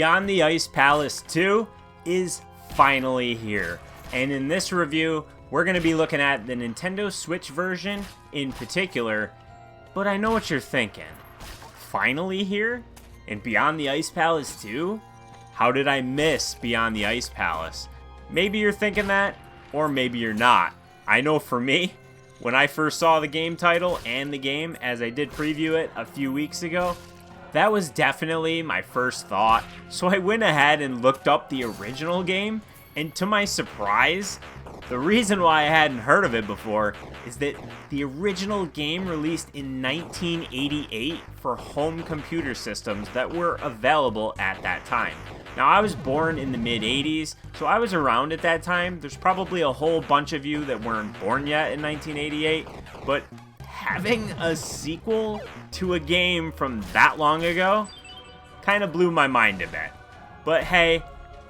Beyond the Ice Palace 2 is finally here, and in this review, we're going to be looking at the Nintendo Switch version in particular, but I know what you're thinking. Finally here? And Beyond the Ice Palace 2? How did I miss Beyond the Ice Palace? Maybe you're thinking that, or maybe you're not. I know for me, when I first saw the game title and the game, as I did preview it a few weeks ago, that was definitely my first thought. So I went ahead and looked up the original game, and to my surprise, the reason why I hadn't heard of it before is that the original game released in 1988 for home computer systems that were available at that time. Now, I was born in the mid-80s, so I was around at that time. There's probably a whole bunch of you that weren't born yet in 1988, but having a sequel to a game from that long ago kind of blew my mind a bit. But hey,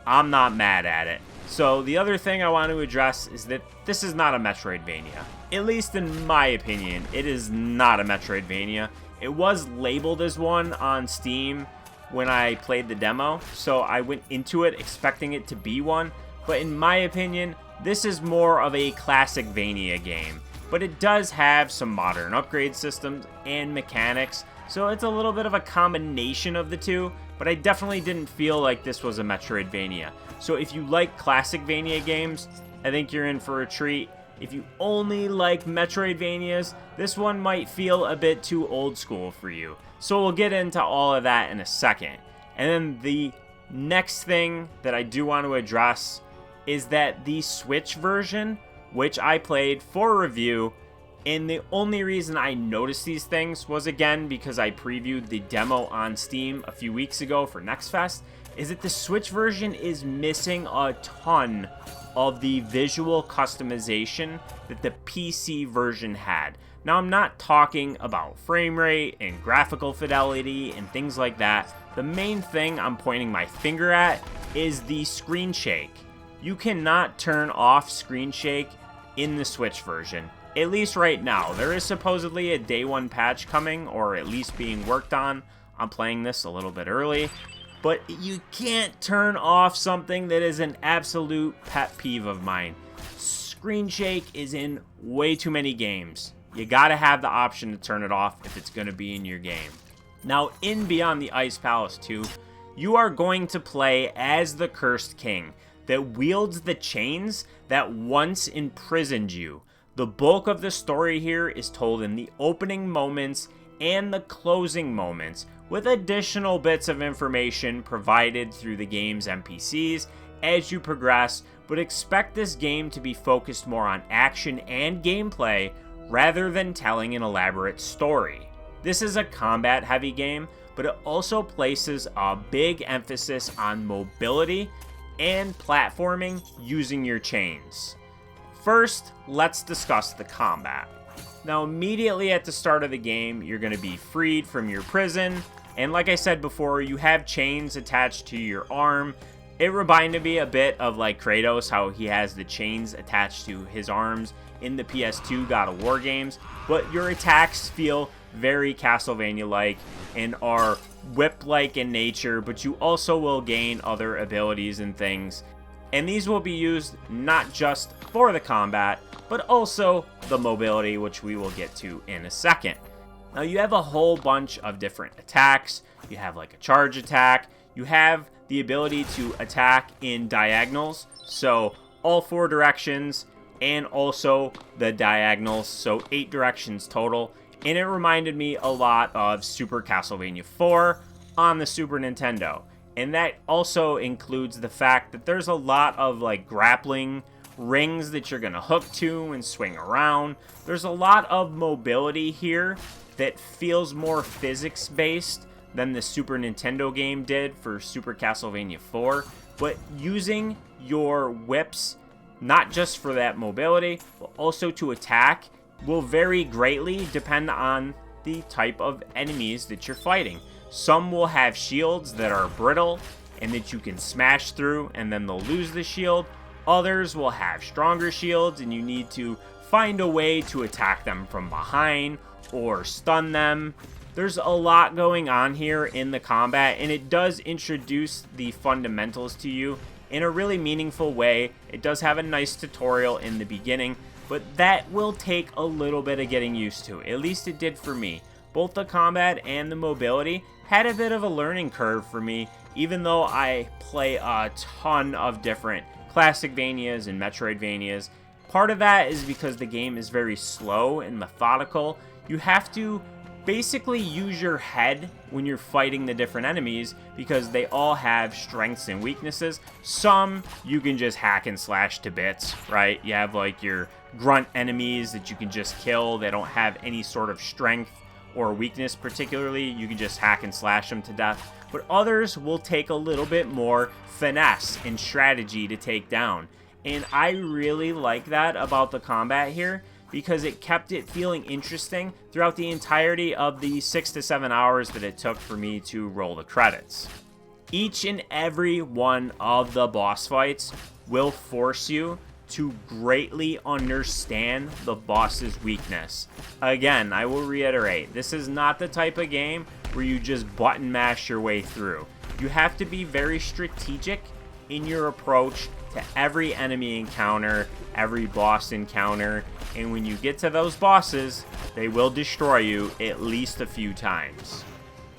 I'm not mad at it. So the other thing I want to address is that this is not a Metroidvania. At least in my opinion, it is not a Metroidvania. It was labeled as one on Steam when I played the demo, so I went into it expecting it to be one, but in my opinion, this is more of a ClassicVania game. But it does have some modern upgrade systems and mechanics, so it's a little bit of a combination of the two, but I definitely didn't feel like this was a Metroidvania. So if you like ClassicVania games, I think you're in for a treat. If you only like Metroidvanias, this one might feel a bit too old school for you. So we'll get into all of that in a second. And then the next thing that I do want to address is that the Switch version, which I played for review, and the only reason I noticed these things was again because I previewed the demo on Steam a few weeks ago for Next Fest, is that the Switch version is missing a ton of the visual customization that the PC version had. Now, I'm not talking about frame rate and graphical fidelity and things like that. The main thing I'm pointing my finger at is the screen shake. You cannot turn off screen shake in the Switch version, at least right now. There is supposedly a day one patch coming, or at least being worked on. I'm playing this a little bit early, but you can't turn off something that is an absolute pet peeve of mine. Screen shake is in way too many games. You gotta have the option to turn it off if it's gonna be in your game. Now, in Beyond the Ice Palace 2, you are going to play as the Cursed King that wields the chains that once imprisoned you. The bulk of the story here is told in the opening moments and the closing moments, with additional bits of information provided through the game's NPCs as you progress, but expect this game to be focused more on action and gameplay rather than telling an elaborate story. This is a combat-heavy game, but it also places a big emphasis on mobility and platforming using your chains. First, let's discuss the combat. Now, immediately at the start of the game, you're going to be freed from your prison, and like I said before, you have chains attached to your arm. It reminded me a bit of like Kratos, how he has the chains attached to his arms in the PS2 God of War games, but your attacks feel very Castlevania-like and are whip-like in nature, but you also will gain other abilities and things. And these will be used not just for the combat, but also the mobility, which we will get to in a second. Now, you have a whole bunch of different attacks. You have like a charge attack. You have the ability to attack in diagonals, so all 4 directions, and also the diagonals, so 8 directions total. And it reminded me a lot of Super Castlevania 4 on the Super Nintendo. And that also includes the fact that there's a lot of like grappling rings that you're gonna hook to and swing around. There's a lot of mobility here that feels more physics based than the Super Nintendo game did for Super Castlevania 4. But using your whips, not just for that mobility, but also to attack, will vary greatly depend on the type of enemies that you're fighting. Some will have shields that are brittle and that you can smash through and then they'll lose the shield. Others will have stronger shields and you need to find a way to attack them from behind or stun them. There's a lot going on here in the combat, and it does introduce the fundamentals to you in a really meaningful way. It does have a nice tutorial in the beginning, but that will take a little bit of getting used to. At least it did for me. Both the combat and the mobility had a bit of a learning curve for me, even though I play a ton of different ClassicVanias and Metroidvanias. Part of that is because the game is very slow and methodical. You have to basically use your head when you're fighting the different enemies because they all have strengths and weaknesses. Some you can just hack and slash to bits, right? You have like your grunt enemies that you can just kill. They don't have any sort of strength or weakness particularly. You can just hack and slash them to death. But others will take a little bit more finesse and strategy to take down. And I really like that about the combat here, because it kept it feeling interesting throughout the entirety of the 6 to 7 hours that it took for me to roll the credits. Each and every one of the boss fights will force you to greatly understand the boss's weakness. Again, I will reiterate, this is not the type of game where you just button mash your way through. You have to be very strategic in your approach to every enemy encounter, every boss encounter, and when you get to those bosses, they will destroy you at least a few times.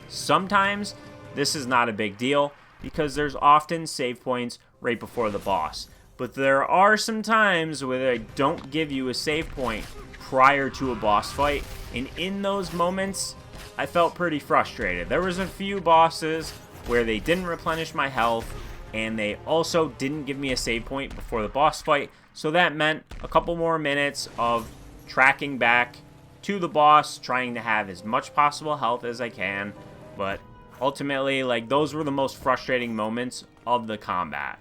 Sometimes this is not a big deal because there's often save points right before the boss, but there are some times where they don't give you a save point prior to a boss fight, and in those moments I felt pretty frustrated. There was a few bosses where they didn't replenish my health, and they also didn't give me a save point before the boss fight, so that meant a couple more minutes of tracking back to the boss, trying to have as much possible health as I can. But ultimately, like, those were the most frustrating moments of the combat.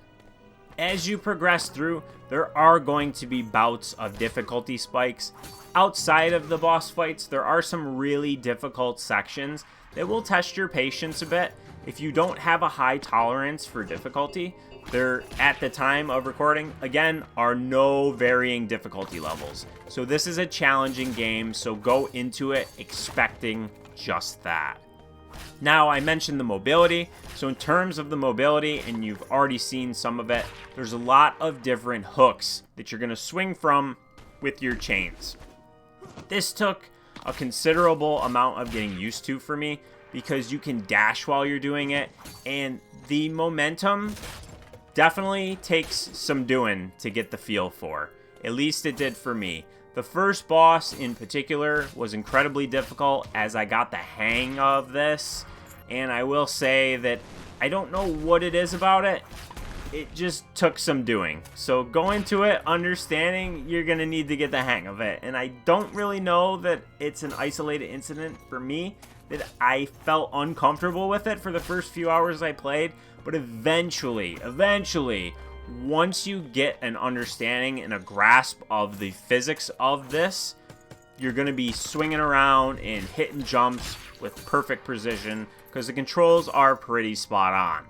As you progress through, there are going to be bouts of difficulty spikes. Outside of the boss fights, there are some really difficult sections that will test your patience a bit. If you don't have a high tolerance for difficulty, there, at the time of recording, again, are no varying difficulty levels. So this is a challenging game, so go into it expecting just that. Now, I mentioned the mobility. So in terms of the mobility, and you've already seen some of it, there's a lot of different hooks that you're going to swing from with your chains. This took a considerable amount of getting used to for me, because you can dash while you're doing it, and the momentum definitely takes some doing to get the feel for. At least it did for me. The first boss in particular was incredibly difficult as I got the hang of this, and I will say that I don't know what it is about it. It just took some doing. So go into it understanding you're going to need to get the hang of it, and I don't really know that it's an isolated incident for me, that I felt uncomfortable with it for the first few hours I played, but eventually, once you get an understanding and a grasp of the physics of this, you're going to be swinging around and hitting jumps with perfect precision, because the controls are pretty spot on.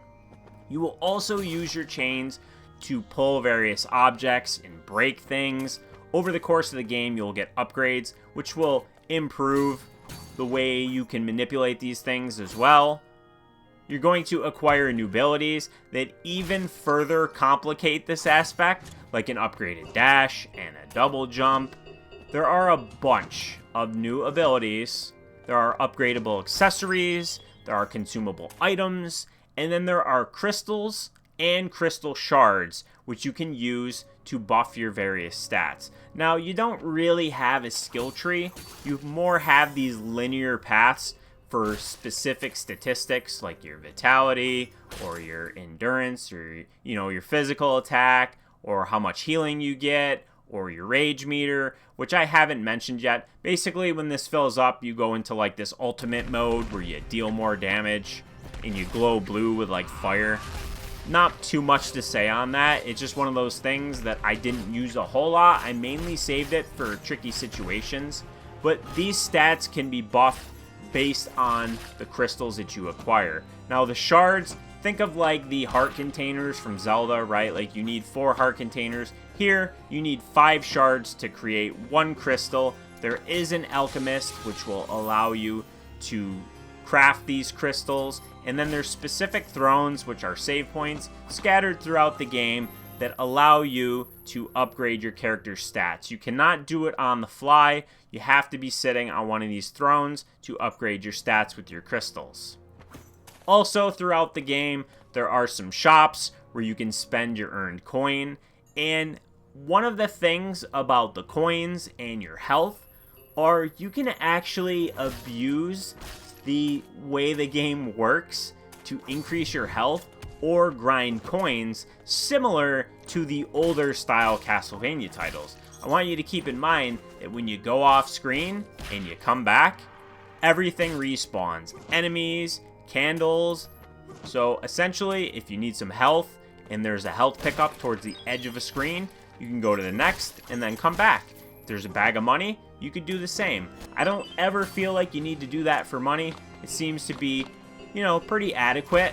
You will also use your chains to pull various objects and break things. Over the course of the game, you'll get upgrades, which will improve the way you can manipulate these things as well. You're going to acquire new abilities that even further complicate this aspect, like an upgraded dash and a double jump. There are a bunch of new abilities. There are upgradable accessories, there are consumable items, and then there are crystals and crystal shards, which you can use to buff your various stats. Now, you don't really have a skill tree. You more have these linear paths for specific statistics like your vitality or your endurance or, your physical attack or how much healing you get or your rage meter, which I haven't mentioned yet. Basically, when this fills up, you go into like this ultimate mode where you deal more damage and you glow blue with like fire. Not too much to say on that. It's just one of those things that I didn't use a whole lot. I mainly saved it for tricky situations. But these stats can be buffed based on the crystals that you acquire. Now the shards, think of like the heart containers from Zelda, right? Like you need 4 heart containers. Here, you need 5 shards to create 1 crystal. There is an alchemist, which will allow you to craft these crystals, and then there's specific thrones, which are save points, scattered throughout the game that allow you to upgrade your character's stats. You cannot do it on the fly. You have to be sitting on one of these thrones to upgrade your stats with your crystals. Also, throughout the game, there are some shops where you can spend your earned coin, and one of the things about the coins and your health are you can actually abuse the way the game works to increase your health or grind coins, similar to the older style ClassicVania titles. I want you to keep in mind that when you go off screen and you come back, everything respawns. Enemies, candles. So essentially, if you need some health and there's a health pickup towards the edge of a screen, you can go to the next and then come back. If there's a bag of money, you could do the same. I don't ever feel like you need to do that for money. It seems to be, pretty adequate,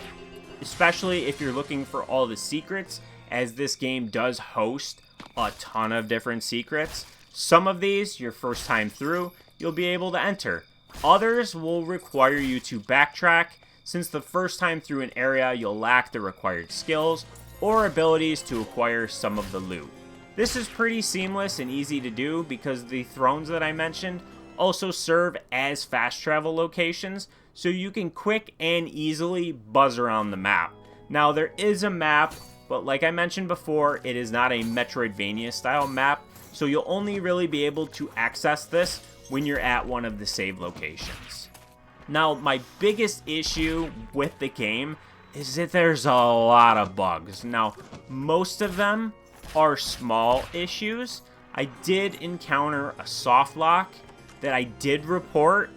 especially if you're looking for all the secrets, as this game does host a ton of different secrets. Some of these, your first time through, you'll be able to enter. Others will require you to backtrack, since the first time through an area you'll lack the required skills or abilities to acquire some of the loot. This is pretty seamless and easy to do because the thrones that I mentioned also serve as fast travel locations, so you can quick and easily buzz around the map. Now there is a map, but like I mentioned before, it is not a Metroidvania style map, so you'll only really be able to access this when you're at one of the save locations. Now my biggest issue with the game is that there's a lot of bugs. Now most of them are small issues. I did encounter a soft lock that I did report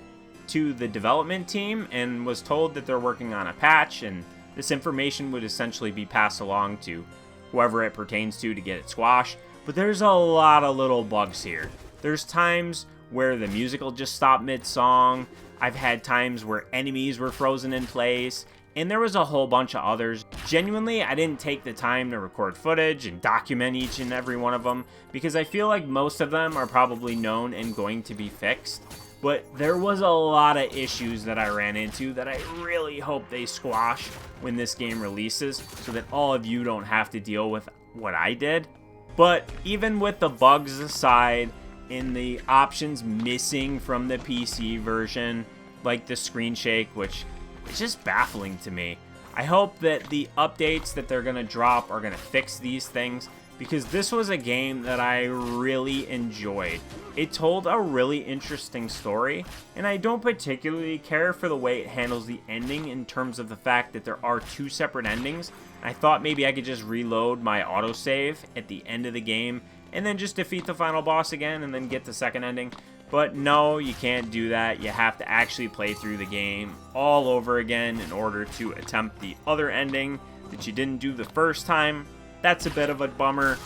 to the development team and was told that they're working on a patch, and this information would essentially be passed along to whoever it pertains to get it squashed. But there's a lot of little bugs here. There's times where the music will just stop mid-song. I've had times where enemies were frozen in place, and there was a whole bunch of others. Genuinely, I didn't take the time to record footage and document each and every one of them because I feel like most of them are probably known and going to be fixed. But there was a lot of issues that I ran into that I really hope they squash when this game releases so that all of you don't have to deal with what I did. But even with the bugs aside and the options missing from the PC version, like the screen shake, which it's just baffling to me. I hope that the updates that they're going to drop are going to fix these things, because this was a game that I really enjoyed. It told a really interesting story, and I don't particularly care for the way it handles the ending in terms of the fact that there are two separate endings. I thought maybe I could just reload my autosave at the end of the game and then just defeat the final boss again and then get the second ending. But no, you can't do that. You have to actually play through the game all over again in order to attempt the other ending that you didn't do the first time. That's a bit of a bummer.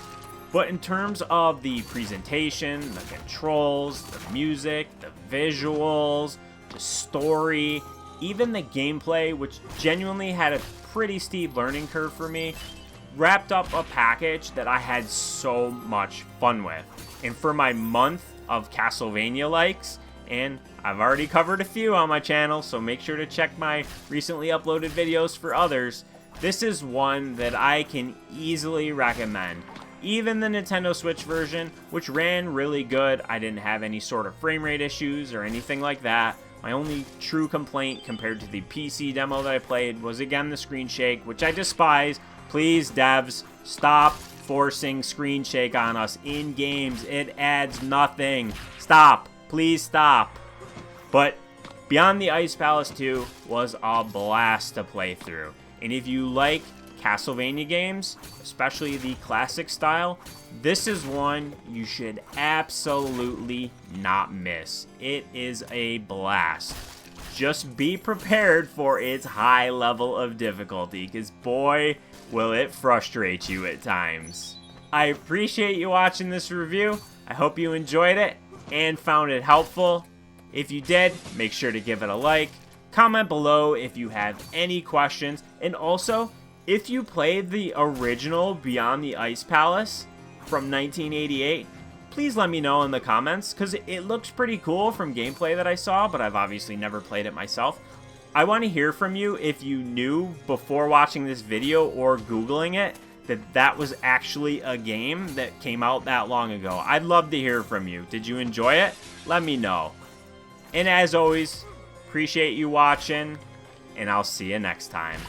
But in terms of the presentation, the controls, the music, the visuals, the story, even the gameplay, which genuinely had a pretty steep learning curve for me, wrapped up a package that I had so much fun with. And for my month of ClassicVania likes, and I've already covered a few on my channel, so make sure to check my recently uploaded videos for others. This is one that I can easily recommend. Even the Nintendo Switch version, which ran really good, I didn't have any sort of frame rate issues or anything like that. My only true complaint compared to the PC demo that I played was again the screen shake, which I despise. Please, devs, stop forcing screen shake on us in games. It adds nothing. Stop. Please stop. But Beyond the Ice Palace 2 was a blast to play through. And if you like Castlevania games, especially the classic style, this is one you should absolutely not miss. It is a blast. Just be prepared for its high level of difficulty, because boy, will it frustrate you at times. I appreciate you watching this review. I hope you enjoyed it and found it helpful. If you did, make sure to give it a like. Comment below if you have any questions. And also, if you played the original Beyond the Ice Palace from 1988, please let me know in the comments, because it looks pretty cool from gameplay that I saw, but I've obviously never played it myself. I want to hear from you if you knew before watching this video or Googling it that was actually a game that came out that long ago. I'd love to hear from you. Did you enjoy it? Let me know. And as always, appreciate you watching, and I'll see you next time.